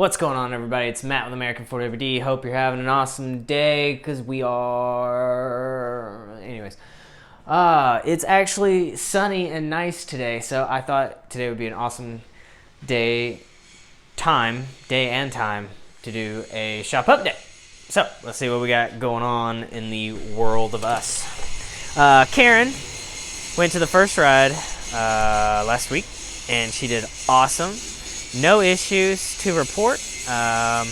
What's going on, everybody? It's Matt with American Ford AVD. Hope you're having an awesome day, because we are. Anyways, it's actually sunny and nice today, so I thought today would be an awesome day and time to do a shop update. So let's see what we got going on in the world of us. Karen went to the first ride last week, and she did awesome. No issues to report. I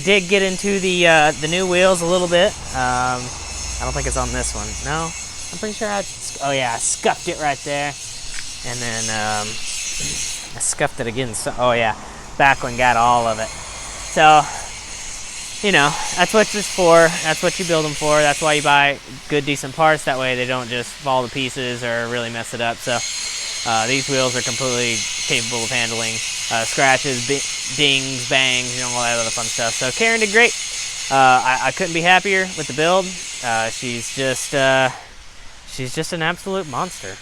did get into the new wheels a little bit. I don't think it's on this one. No, I'm pretty sure I scuffed it right there, and then I scuffed it again. So, back one got all of it. So, that's what it's for. That's what you build them for. That's why you buy good, decent parts. That way they don't just fall to pieces or really mess it up. So these wheels are completely capable of handling scratches, dings, bangs, all that other fun stuff. So Karen did great. I couldn't be happier with the build. She's just an absolute monster.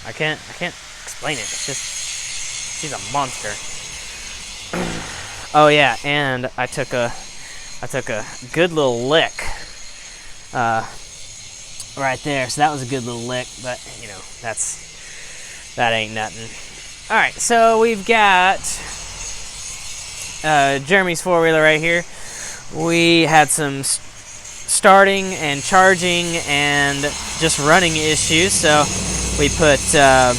I can't explain it. It's just she's a monster. Oh yeah, and I took a good little lick right there. So that was a good little lick, but that ain't nothing. All right, so we've got Jeremy's four-wheeler right here. We had some starting and charging and just running issues, so we put a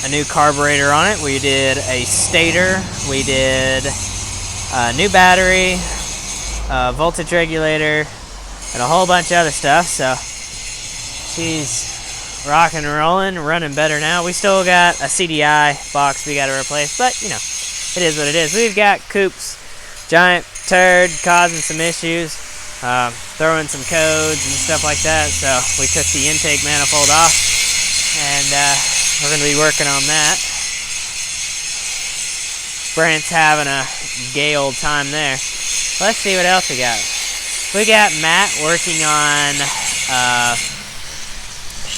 new carburetor on it. We did a stator. We did a new battery, voltage regulator, and a whole bunch of other stuff. So she's rocking and rolling, running better now. We still got a CDI box we got to replace, but it is what it is. We've got Coop's giant turd causing some issues, throwing some codes and stuff like that. So we took the intake manifold off, and we're going to be working on that. Brent's having a gay old time there. Let's see what else we got. We got Matt working on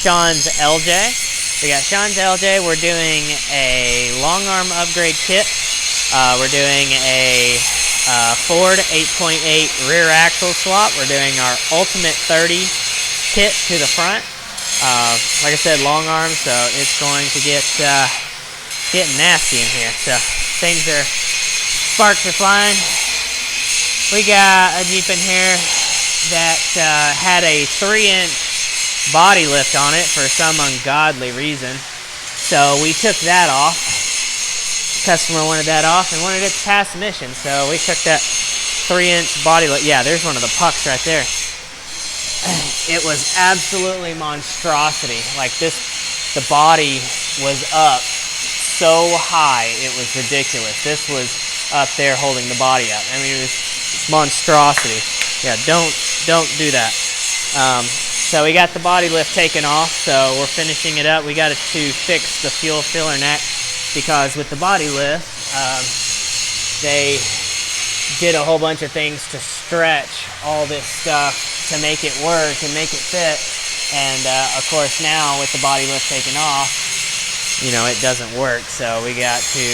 Sean's LJ. We got Sean's LJ. We're doing a long arm upgrade kit. We're doing a Ford 8.8 rear axle swap. We're doing our Ultimate 30 kit to the front. Like I said, long arm, so it's going to get nasty in here. So sparks are flying. We got a Jeep in here that had a 3-inch body lift on it for some ungodly reason. So we took that off. Customer wanted that off and wanted it to pass mission. So we took that 3-inch body lift. Yeah, there's one of the pucks right there. It was absolutely monstrosity. Like the body was up so high, it was ridiculous. This was up there holding the body up. I mean, it's monstrosity. Yeah, don't do that. So we got the body lift taken off, so we're finishing it up. We got to fix the fuel filler neck, because with the body lift, they did a whole bunch of things to stretch all this stuff to make it work and make it fit. And of course now with the body lift taken off, it doesn't work. So we got to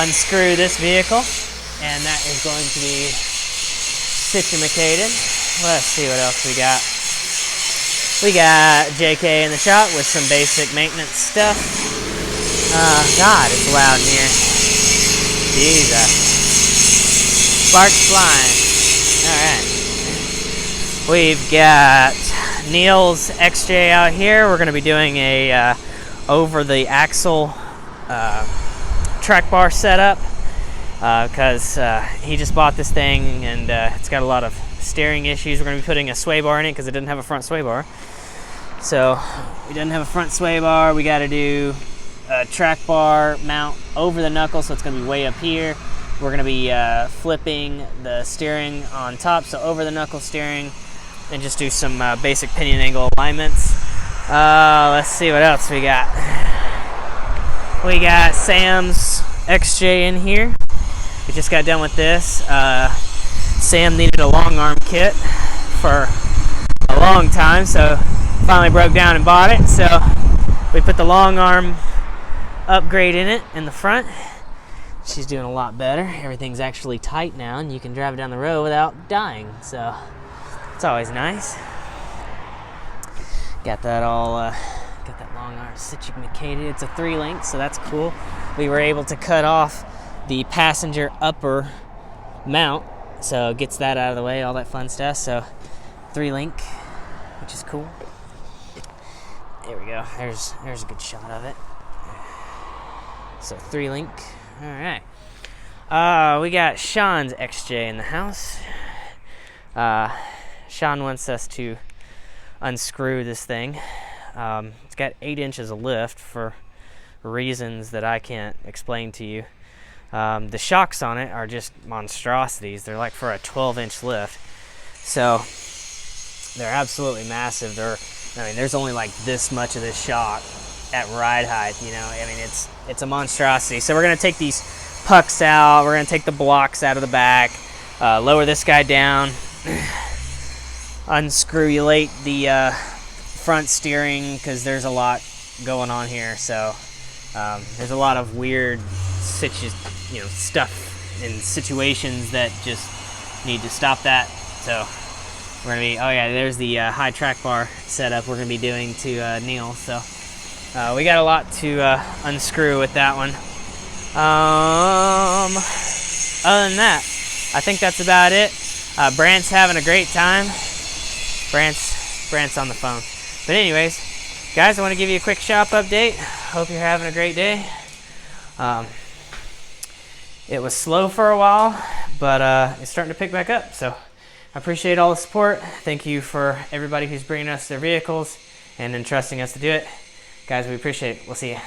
unscrew this vehicle, and that is going to be situated. Let's see what else we got. We got JK in the shop with some basic maintenance stuff. God, it's loud in here. Jesus. Sparks flying. Alright. We've got Neil's XJ out here. We're going to be doing a over the axle track bar setup, because he just bought this thing, and it's got a lot of steering issues. We're going to be putting a sway bar in it because it didn't have a front sway bar. So we didn't have a front sway bar. We got to do a track bar mount over the knuckle, so it's going to be way up here. We're going to be flipping the steering on top, so over the knuckle steering, and just do some basic pinion angle alignments. Let's see what else we got. We got Sam's XJ in here. We just got done with this. Sam needed a long arm kit for a long time, so finally broke down and bought it. So we put the long arm upgrade in it in the front. she's doing a lot better. Everything's actually tight now, and you can drive it down the road without dying. So it's always nice. Got that all, got that long arm situated. It's a 3-link, so that's cool. We were able to cut off the passenger upper mount, so it gets that out of the way, all that fun stuff. So 3-link, which is cool. There we go. There's a good shot of it. So 3-link. All right. We got Sean's XJ in the house. Sean wants us to unscrew this thing. It's got 8 inches of lift for reasons that I can't explain to you. The shocks on it are just monstrosities. They're like for a 12-inch lift. So they're absolutely massive. There's only like this much of this shock at ride height, you know. I mean, it's a monstrosity. So we're gonna take these pucks out. We're gonna take the blocks out of the back, lower this guy down, unscrewulate the front steering, because there's a lot going on here. So there's a lot of weird stuff and situations that just need to stop that. So we're gonna be, there's the high track bar setup we're gonna be doing to Neil. So we got a lot to unscrew with that one. Other than that, I think that's about it. Brant's having a great time. Brant's on the phone. But anyways, guys, I want to give you a quick shop update. Hope you're having a great day. It was slow for a while, but it's starting to pick back up. So I appreciate all the support. Thank you for everybody who's bringing us their vehicles and entrusting us to do it. Guys, we appreciate it. We'll see you.